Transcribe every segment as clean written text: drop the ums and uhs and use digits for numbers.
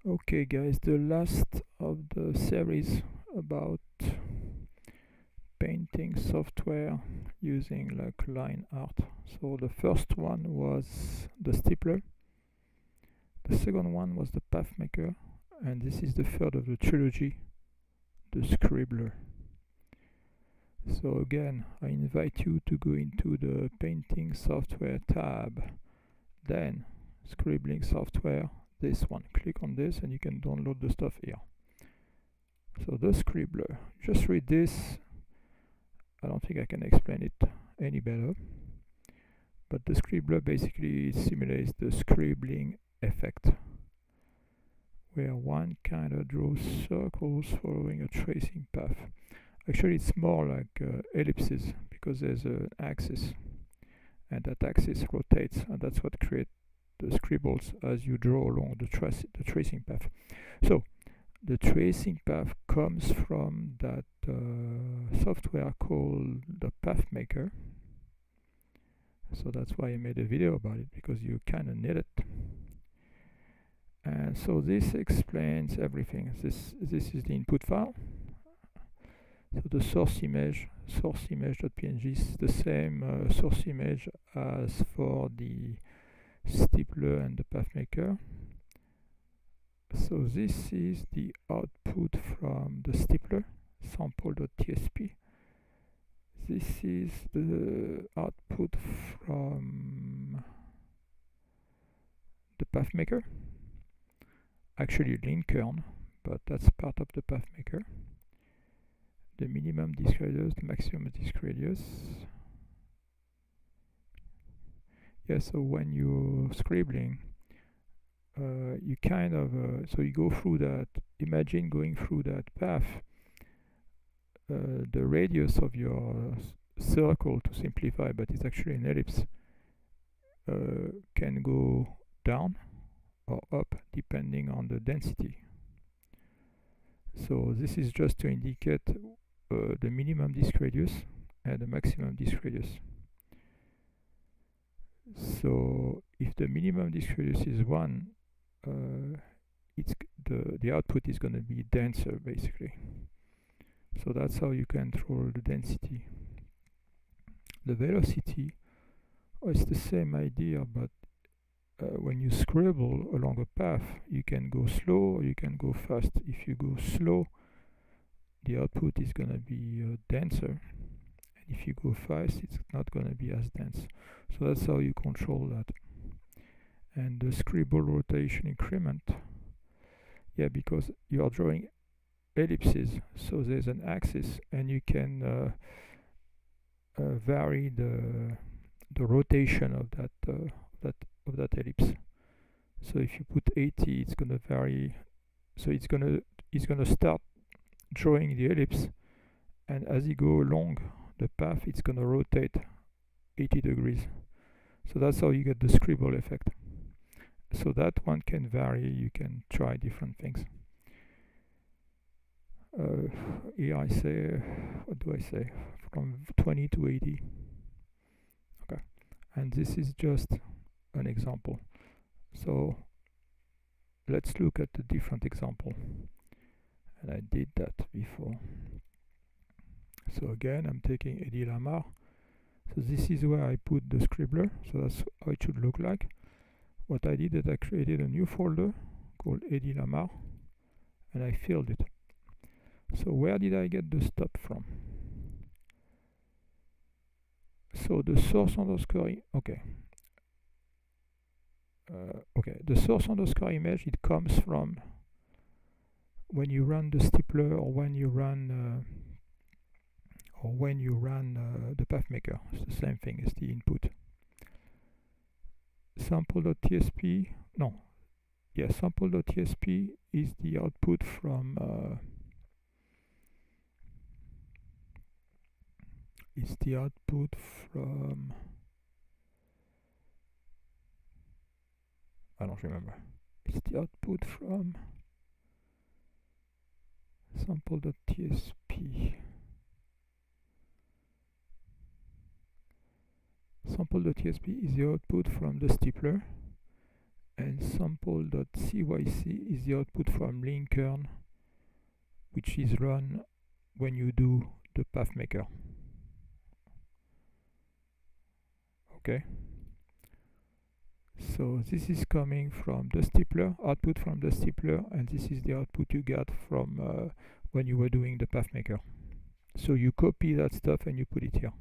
Okay guys, the last of the series about painting software using like line art. So the first one was the stippler, the second one was the path maker, and this is the third of the trilogy, the Scribbler. So again, I invite you to go into the painting software tab, then scribbling software, this one, click on this and you can download the stuff here. So the Scribbler, just read this. I don't think I can explain it any better, but the Scribbler basically simulates the scribbling effect, where one kind of draws circles following a tracing path. Actually, it's more like ellipses, because there's an axis, and that axis rotates, and that's what creates the scribbles as you draw along the tracing path. So the tracing path comes from that software called the path maker. So that's why I made a video about it, because you kind of need it. And so this explains everything. This is the input file. So the source image.png is the same source image as for the stippler and the path maker. So this is the output from the stippler, sample.tsp. This is the output from the path maker. Actually Lincoln, but that's part of the path maker. The minimum disk radius, the maximum disk radius. Yeah, so when you're scribbling, you kind of, so you go through that, imagine going through that path. The radius of your circle, to simplify, but it's actually an ellipse, can go down or up depending on the density. So this is just to indicate the minimum disk radius and the maximum disk radius. So if the minimum disk radius is 1, it's the output is going to be denser, basically. So that's how you control the density. The velocity, it's the same idea, but when you scribble along a path, you can go slow or you can go fast. If you go slow, the output is going to be denser, and if you go fast, it's not going to be as dense. So that's how you control that. And the scribble rotation increment, yeah, because you are drawing ellipses, so there's an axis, and you can vary the rotation of that ellipse. So if you put 80, it's going to vary. So it's going to start drawing the ellipse, and as you go along the path, it's going to rotate 80 degrees. So that's how you get the scribble effect. So that one can vary. You can try different things. Here I say, what do I say? From 20 to 80. Okay, and this is just an example. So let's look at the different example. And I did that before. So again, I'm taking Eddie Lamar. So this is where I put the Scribbler. So that's how it should look like. What I did is I created a new folder called Eddie Lamar, and I filled it. So where did I get the stuff from? So the source underscore, okay. The source underscore image, it comes from when you run the stippler or when you run the path maker. It's the same thing as the input. Sample.tsp, no, yeah, sample.tsp is the output from I don't remember. It's the output from sample.tsp. Sample.tsp is the output from the stippler, and sample.cyc is the output from linckern, which is run when you do the path maker. Okay, so this is coming from the stippler, output from the stippler, and this is the output you got from when you were doing the path maker. So you copy that stuff and you put it here.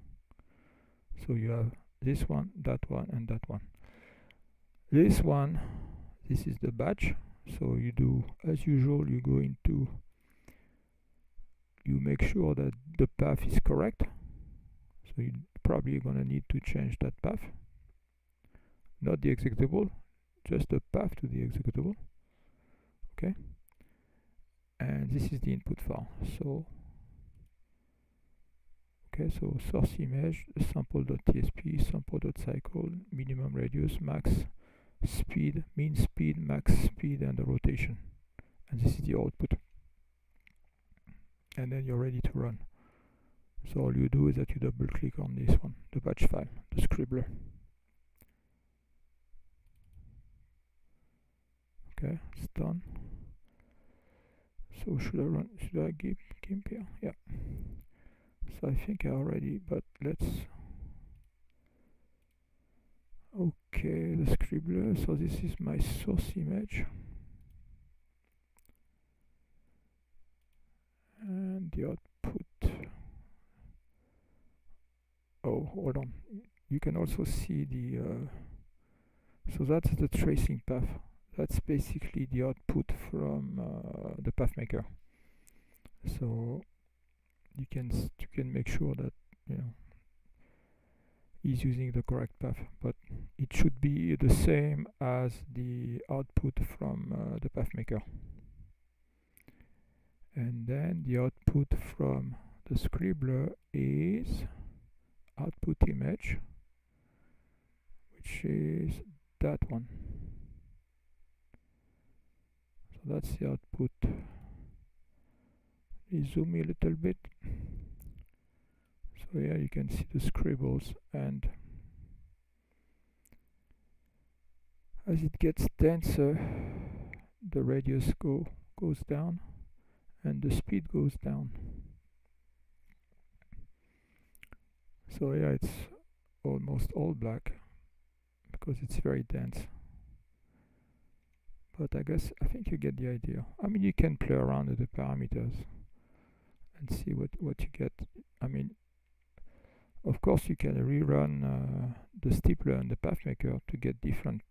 So you have this one, and that one. This one, this is the batch. So you do, as usual, you go into, you make sure that the path is correct. So you're probably gonna need to change that path. Not the executable, just the path to the executable. Okay. And this is the input file. So okay, so source image, sample.tsp, sample.cycle, minimum radius, max speed, mean speed, max speed, and the rotation. And this is the output. And then you're ready to run. So all you do is that you double click on this one, the batch file, the Scribbler. Okay, it's done. So should I gimp here? Yeah. So I think I already, but let's, okay, the Scribbler. So this is my source image. And the output. Oh, hold on. You can also see the, so that's the tracing path. That's basically the output from the path maker. So you can make sure that, you know, he's using the correct path, but it should be the same as the output from the path maker. And then the output from the Scribbler is output image, which is that one. So that's the output. Zoom a little bit. So here you can see the scribbles, and as it gets denser, the radius goes down and the speed goes down. So yeah, it's almost all black because it's very dense. But I think you get the idea. I mean, you can play around with the parameters and see what you get. I mean, of course you can rerun the stippler and the path maker to get different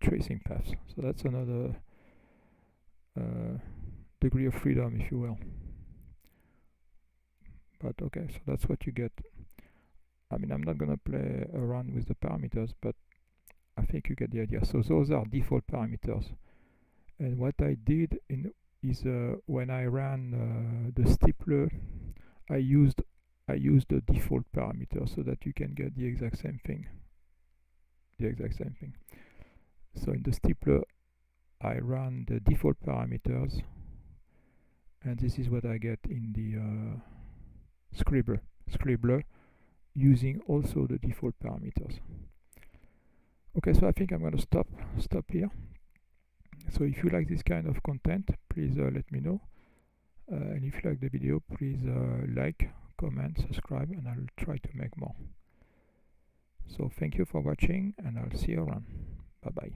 tracing paths. So that's another degree of freedom, if you will. But okay, so that's what you get. I mean, I'm not gonna play around with the parameters, but I think you get the idea. So those are default parameters. And what I did is when I ran the stippler, I used the default parameter so that you can get the exact same thing. So in the stippler, I ran the default parameters, and this is what I get in the Scribbler, using also the default parameters. Okay, so I think I'm going to stop here. So if you like this kind of content, please let me know. And if you like the video, please like, comment, subscribe, and I'll try to make more. So thank you for watching, and I'll see you around. Bye bye.